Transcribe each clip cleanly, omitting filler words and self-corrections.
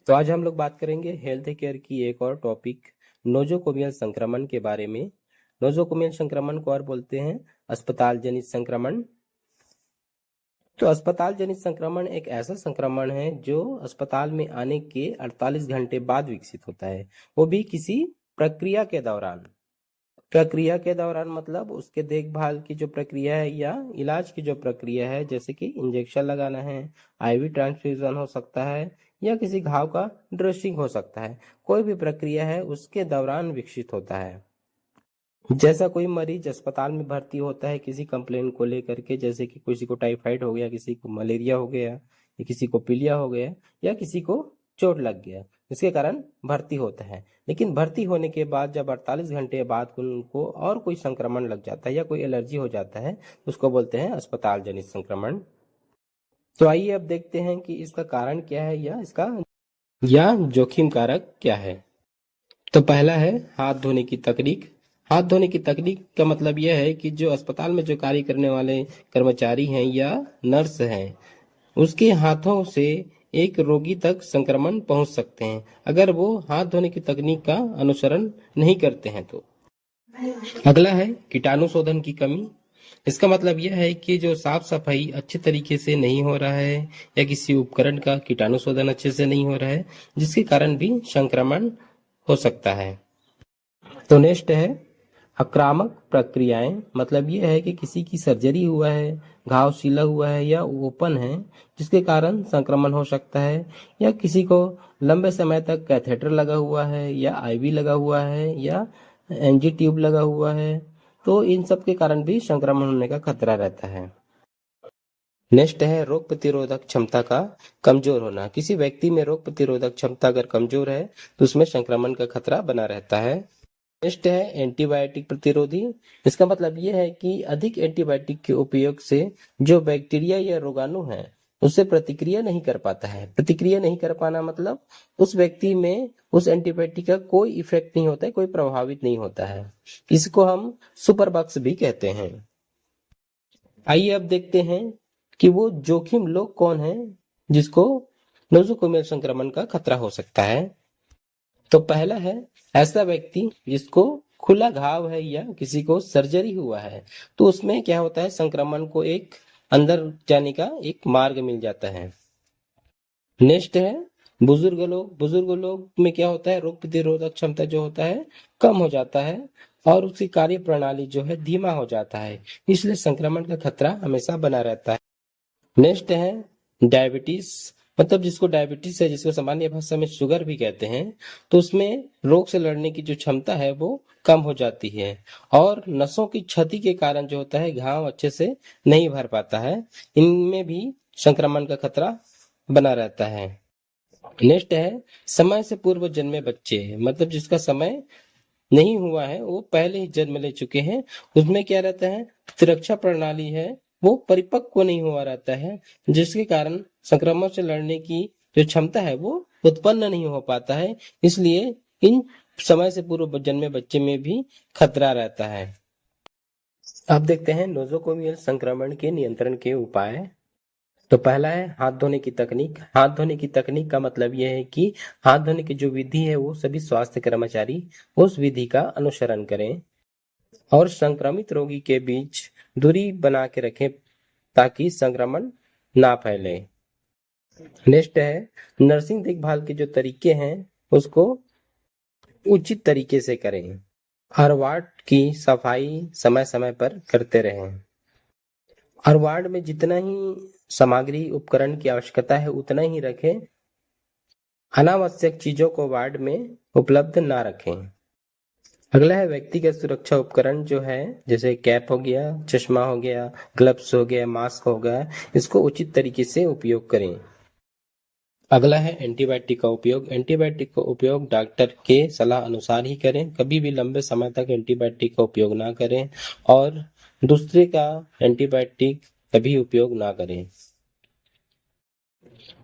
तो आज हम लोग बात करेंगे हेल्थ केयर की एक और टॉपिक नोजोकोमियल संक्रमण के बारे में। नोजोकोमियल संक्रमण को और बोलते हैं अस्पताल जनित संक्रमण। तो अस्पताल जनित संक्रमण एक ऐसा संक्रमण है जो अस्पताल में आने के 48 घंटे बाद विकसित होता है, वो भी किसी प्रक्रिया के दौरान। प्रक्रिया के दौरान मतलब उसके देखभाल की जो प्रक्रिया है या इलाज की जो प्रक्रिया है, जैसे कि इंजेक्शन लगाना है, आईवी ट्रांसफ्यूजन हो सकता है या किसी घाव का ड्रेसिंग हो सकता है। कोई भी प्रक्रिया है उसके दौरान विकसित होता है। जैसा कोई मरीज अस्पताल में भर्ती होता है किसी कंप्लेन को लेकर के, जैसे कि किसी को टाइफाइड हो गया, किसी को मलेरिया हो गया या किसी को पीलिया हो गया या किसी को चोट लग गया, इसके कारण भर्ती होता है। लेकिन भर्ती होने के बाद जब 48 घंटे बाद उनको और कोई संक्रमण लग जाता है या कोई एलर्जी हो जाता है, उसको बोलते हैं अस्पताल जनित संक्रमण। तो आइए अब देखते हैं कि इसका कारण क्या है या जोखिम कारक क्या है। तो पहला है हाथ धोने की तकनीक। हाथ धोने की तकनीक का मतलब यह है कि जो अस्पताल में जो कार्य करने वाले कर्मचारी हैं या नर्स हैं, उसके हाथों से एक रोगी तक संक्रमण पहुंच सकते हैं अगर वो हाथ धोने की तकनीक का अनुसरण नहीं करते हैं तो। अगला है कीटाणु शोधन की कमी। इसका मतलब यह है कि जो साफ सफाई अच्छे तरीके से नहीं हो रहा है या किसी उपकरण का कीटाणु शोधन अच्छे से नहीं हो रहा है, जिसके कारण भी संक्रमण हो सकता है। तो नेक्स्ट है आक्रामक प्रक्रियाएं। मतलब ये है कि किसी की सर्जरी हुआ है, घाव सिला हुआ है या ओपन है, जिसके कारण संक्रमण हो सकता है, या किसी को लंबे समय तक कैथेटर लगा हुआ है या आईवी लगा हुआ है या एनजी ट्यूब लगा हुआ है, तो इन सब के कारण भी संक्रमण होने का खतरा रहता है। नेक्स्ट है रोग प्रतिरोधक क्षमता का कमजोर होना। किसी व्यक्ति में रोग प्रतिरोधक क्षमता अगर कमजोर है तो उसमें संक्रमण का खतरा बना रहता है। नेक्स्ट है एंटीबायोटिक प्रतिरोधी। इसका मतलब यह है कि अधिक एंटीबायोटिक के उपयोग से जो बैक्टीरिया या रोगाणु है उससे प्रतिक्रिया नहीं कर पाता है। प्रतिक्रिया नहीं कर पाना मतलब उस व्यक्ति में उस एंटीबायोटिक का कोई इफेक्ट नहीं होता है, कोई प्रभावित नहीं होता है। इसको हम सुपर बग्स भी कहते हैं। आइए अब देखते हैं कि वो जोखिम लोग कौन हैं जिसको नोजोकोमियल संक्रमण का खतरा हो सकता है। तो पहला है ऐसा व्यक्ति जिसको खुला घाव है या किसी को सर्जरी हुआ है, तो उसमें क्या होता है, संक्रमण को एक अंदर जाने का एक मार्ग मिल जाता है। नेक्स्ट है बुजुर्ग लोग में क्या होता है, रोग प्रतिरोधक क्षमता जो होता है कम हो जाता है और उसकी कार्य प्रणाली जो है धीमा हो जाता है, इसलिए संक्रमण का खतरा हमेशा बना रहता है। नेक्स्ट है डायबिटीज। मतलब जिसको डायबिटीज है, जिसको सामान्य भाषा में शुगर भी कहते हैं, तो उसमें रोग से लड़ने की जो क्षमता है वो कम हो जाती है और नसों की क्षति के कारण जो होता है घाव अच्छे से नहीं भर पाता है, इनमें भी संक्रमण का खतरा बना रहता है। नेक्स्ट है समय से पूर्व जन्मे बच्चे। मतलब जिसका समय नहीं हुआ है, वो पहले ही जन्म ले चुके हैं, उसमें क्या रहता है, सुरक्षा प्रणाली है वो परिपक्व नहीं हुआ रहता है, जिसके कारण संक्रमण से लड़ने की जो क्षमता है वो उत्पन्न नहीं हो पाता है, इसलिए इन समय से पूर्व जन्मे बच्चे में भी खतरा रहता है। अब देखते हैं नोजोकोमियल संक्रमण के नियंत्रण के उपाय। तो पहला है हाथ धोने की तकनीक। हाथ धोने की तकनीक का मतलब यह है कि हाथ धोने की जो विधि है वो सभी स्वास्थ्य कर्मचारी उस विधि का अनुसरण करें और संक्रमित रोगी के बीच दूरी बना के रखें ताकि संक्रमण ना फैले। नेक्स्ट है नर्सिंग देखभाल के जो तरीके हैं उसको उचित तरीके से करें। हर वार्ड की सफाई समय समय पर करते रहें। हर वार्ड में जितना ही सामग्री उपकरण की आवश्यकता है उतना ही रखें। अनावश्यक चीजों को वार्ड में उपलब्ध ना रखें। अगला है व्यक्तिगत सुरक्षा उपकरण जो है, जैसे कैप हो गया, चश्मा हो गया, ग्लव्स हो गया, मास्क हो गया, इसको उचित तरीके से उपयोग करें। अगला है एंटीबायोटिक का उपयोग। एंटीबायोटिक का उपयोग डॉक्टर के सलाह अनुसार ही करें, कभी भी लंबे समय तक एंटीबायोटिक का उपयोग ना करें और दूसरे का एंटीबायोटिक कभी उपयोग ना करें।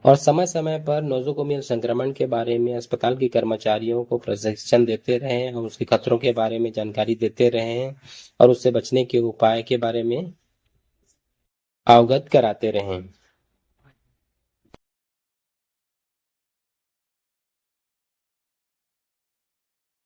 और समय समय पर नोजोकोमियल संक्रमण के बारे में अस्पताल के कर्मचारियों को प्रशिक्षण देते रहें और उसके खतरों के बारे में जानकारी देते रहें और उससे बचने के उपाय के बारे में अवगत कराते रहें।